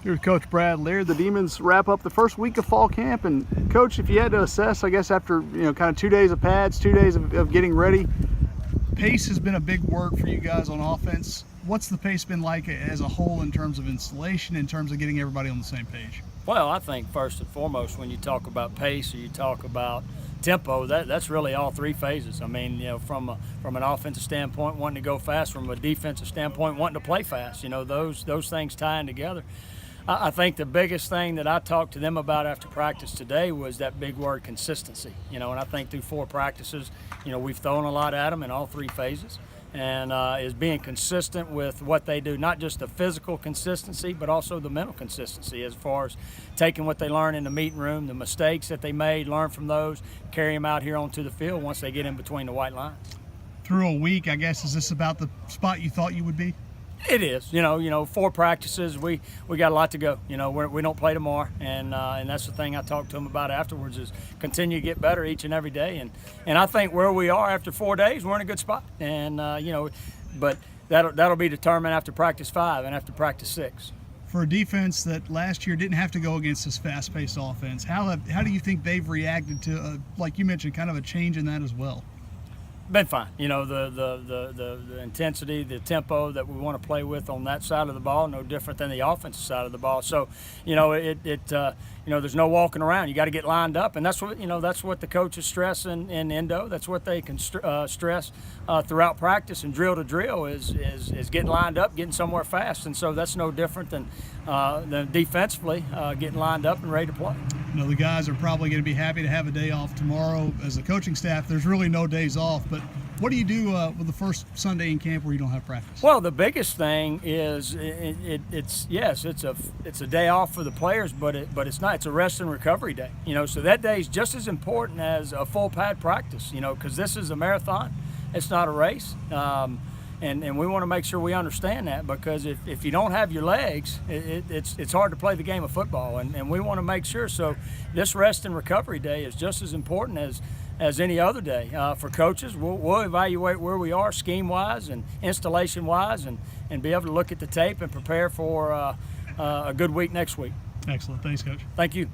Here's Coach Brad Laird. The Demons wrap up the first week of fall camp. And Coach, if you had to assess, I guess after kind of 2 days of pads, 2 days of getting ready, pace has been a big work for you guys on offense. What's the pace been like as a whole in terms of installation, in terms of getting everybody on the same page? Well, I think first and foremost, when you talk about pace or you talk about tempo, that's really all three phases. I mean, from an offensive standpoint, wanting to go fast; from a defensive standpoint, wanting to play fast. Those things tying together. I think the biggest thing that I talked to them about after practice today was that big word, consistency. And I think through 4 practices, we've thrown a lot at them in all 3 phases, and is being consistent with what they do, not just the physical consistency, but also the mental consistency as far as taking what they learn in the meeting room, the mistakes that they made, learn from those, carry them out here onto the field once they get in between the white lines. Through a week, I guess, is this about the spot you thought you would be? It is, 4 practices. We got a lot to go. We don't play tomorrow, and that's the thing I talked to them about afterwards is continue to get better each and every day. And I think where we are after 4 days, we're in a good spot. And but that'll be determined after practice 5 and after practice 6. For a defense that last year didn't have to go against this fast-paced offense, how do you think they've reacted to, like you mentioned, kind of a change in that as well? Been fine. The intensity, the tempo that we want to play with on that side of the ball, no different than the offensive side of the ball. So, there's no walking around. You got to get lined up, and that's what the coaches stress in Indo. That's what they can stress throughout practice and drill to drill is getting lined up, getting somewhere fast. And so that's no different than defensively getting lined up and ready to play. The guys are probably going to be happy to have a day off tomorrow. As a coaching staff, there's really no days off, but what do you do with the first Sunday in camp where you don't have practice? Well, the biggest thing is it's a day off for the players, but it's not. It's a rest and recovery day. So that day is just as important as a full pad practice. Because this is a marathon, it's not a race. And we want to make sure we understand that, because if you don't have your legs, it's hard to play the game of football, and we want to make sure. So this rest and recovery day is just as important as any other day. For coaches, we'll evaluate where we are scheme-wise and installation-wise, and be able to look at the tape and prepare for a good week next week. Excellent. Thanks, Coach. Thank you.